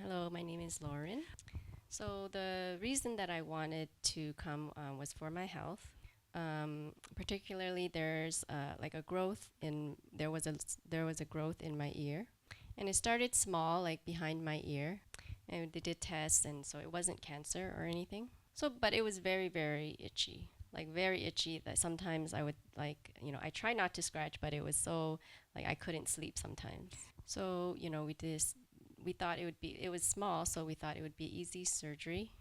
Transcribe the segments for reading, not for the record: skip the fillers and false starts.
Hello, my name is Lauren. So the reason that I wanted to come was for my health. Particularly, there's like a growth in there was a growth in my ear, and it started small, like behind my ear, and they did tests, and so it wasn't cancer or anything. So, but it was very itchy, like very itchy that sometimes I would I try not to scratch, but it was so like I couldn't sleep sometimes. So, we thought it was small, so we thought it would be easy surgery.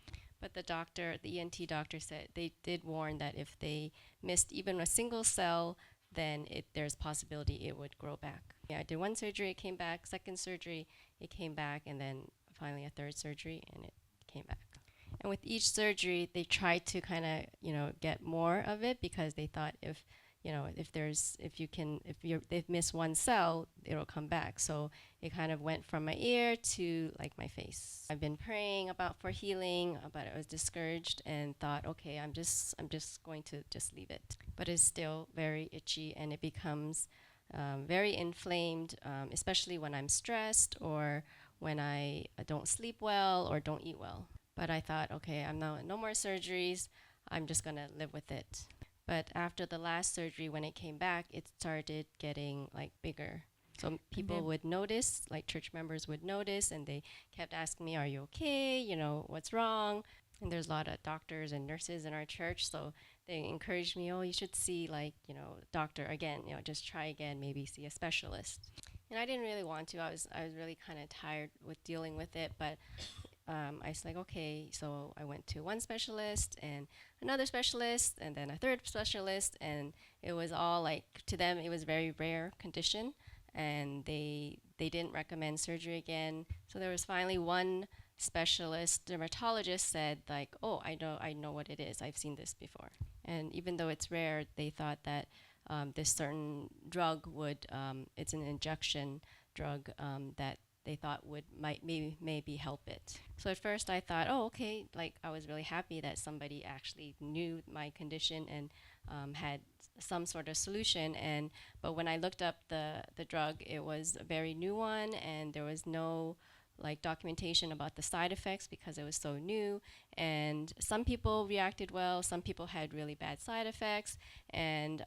But the ENT doctor said they did warn that if they missed even a single cell, then there's possibility it would grow back. Yeah, I did one surgery, it came back. Second surgery, it came back, and then finally a third surgery, and it came back. And with each surgery, they tried to kind of, get more of it because they thought if they've missed one cell, it'll come back. So it kind of went from my ear to like my face. I've been praying about for healing, but I was discouraged and thought, okay, I'm just going to just leave it. But it's still very itchy and it becomes very inflamed, especially when I'm stressed or when I don't sleep well or don't eat well. But I thought, okay, no more surgeries. I'm just gonna live with it. But after the last surgery, when it came back, it started getting like bigger. So people would notice, like church members would notice, and they kept asking me, "Are you okay? What's wrong?" And there's a lot of doctors and nurses in our church, so they encouraged me, "Oh, you should see doctor again. Just try again. Maybe see a specialist." And I didn't really want to. I was really kind of tired with dealing with it, but I was like, okay. So I went to one specialist and another specialist and then a third specialist, and it was all like to them it was very rare condition, and they didn't recommend surgery again. So there was finally one specialist dermatologist said like, oh, I know what it is. I've seen this before. And even though it's rare, they thought that this certain drug would it's an injection drug that they thought would might maybe help it. So at first I thought, oh, okay, like I was really happy that somebody actually knew my condition and had some sort of solution. And but when I looked up the drug, it was a very new one, and there was no like documentation about the side effects because it was so new. And some people reacted well, some people had really bad side effects, and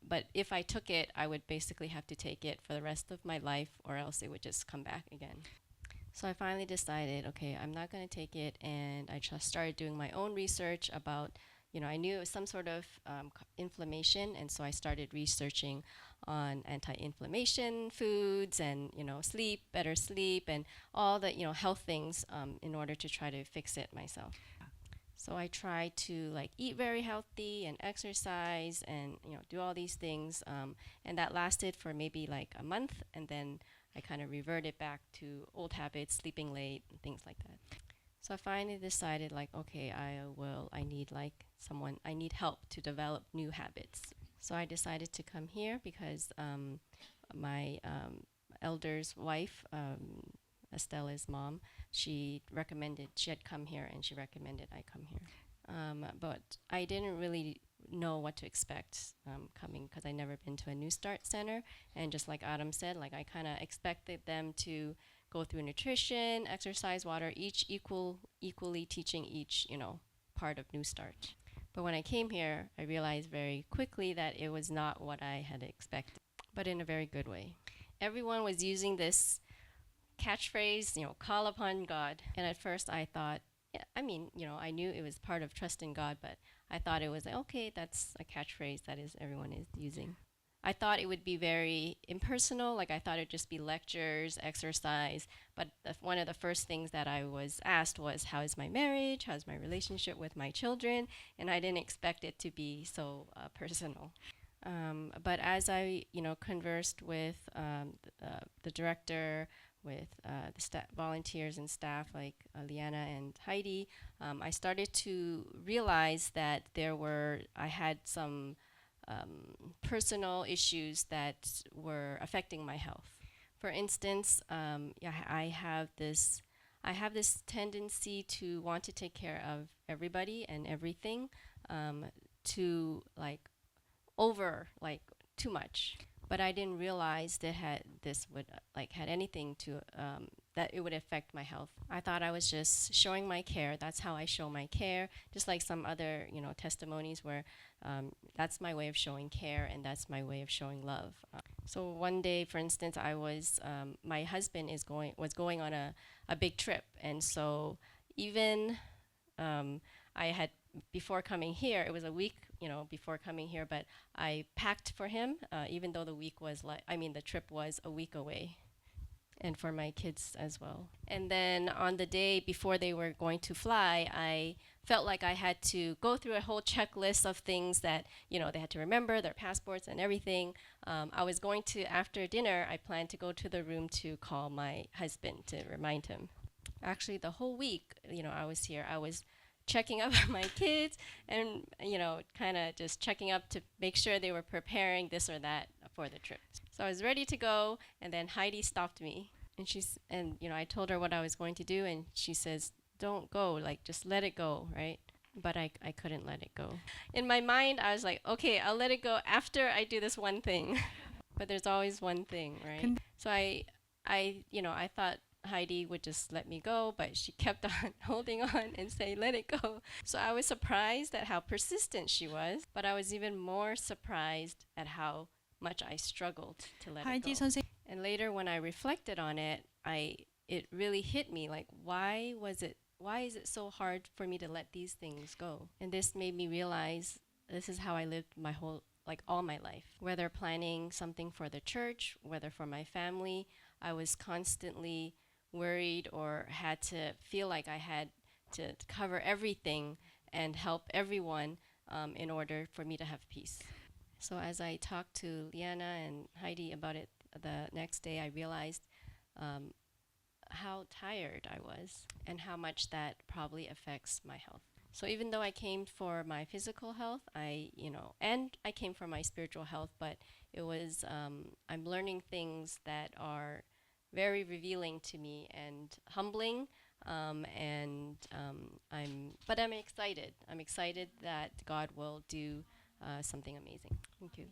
but if I took it, I would basically have to take it for the rest of my life, or else it would just come back again. So I finally decided, okay, I'm not going to take it, and I just started doing my own research about, I knew it was some sort of inflammation, and so I started researching on anti-inflammation foods and, better sleep, and all the, health things in order to try to fix it myself. So I try to like eat very healthy and exercise and do all these things, and that lasted for maybe like a month, and then I kind of reverted back to old habits, sleeping late and things like that. So I finally decided like, okay, I need like someone, I need help to develop new habits. So I decided to come here because my elder's wife, Estella's mom, she had come here and she recommended I come here. But I didn't really know what to expect coming because I never been to a New Start center. And just like Adam said, like I kind of expected them to go through nutrition, exercise, water, equally teaching each, part of New Start. But when I came here, I realized very quickly that it was not what I had expected, but in a very good way. Everyone was using this catchphrase, call upon God. And at first I thought, yeah, I mean, I knew it was part of trust in God, but I thought it was like, okay, that's a catchphrase that is everyone is using. I thought it would be very impersonal, like I thought it'd just be lectures, exercise, but one of the first things that I was asked was, how is my marriage? How's my relationship with my children? And I didn't expect it to be so personal. But as I, conversed with the director, with the volunteers and staff like Liana and Heidi, I started to realize that I had some personal issues that were affecting my health. For instance, yeah, I have this tendency to want to take care of everybody and everything, to like over like too much. But I didn't realize that this would like had anything to that it would affect my health. I thought I was just showing my care. That's how I show my care, just like some other, testimonies where that's my way of showing care and that's my way of showing love. So one day, for instance, my husband was going on a big trip, and so even I had before coming here, it was a week, before coming here, but I packed for him, even though the trip was a week away, and for my kids as well. And then on the day before they were going to fly, I felt like I had to go through a whole checklist of things that, they had to remember, their passports and everything. I was going to, after dinner, I planned to go to the room to call my husband to remind him. Actually, the whole week, I was here, I was checking up on my kids and, kind of just checking up to make sure they were preparing this or that for the trip. So I was ready to go, and then Heidi stopped me. And I told her what I was going to do, and she says, "Don't go, like, just let it go," right? But I couldn't let it go. In my mind, I was like, okay, I'll let it go after I do this one thing. But there's always one thing, right? So I thought Heidi would just let me go, but she kept on holding on and saying, "Let it go." So I was surprised at how persistent she was, but I was even more surprised at how much I struggled to let it go. And later when I reflected on it, it really hit me, like, why is it so hard for me to let these things go? And this made me realize this is how I lived all my life. Whether planning something for the church, whether for my family, I was constantly worried or had to feel like I had to cover everything and help everyone in order for me to have peace. So as I talked to Liana and Heidi about it the next day, I realized how tired I was and how much that probably affects my health. So even though I came for my physical health, and I came for my spiritual health, but it was, I'm learning things that are very revealing to me and humbling, but I'm excited. I'm excited that God will do something amazing. Thank you.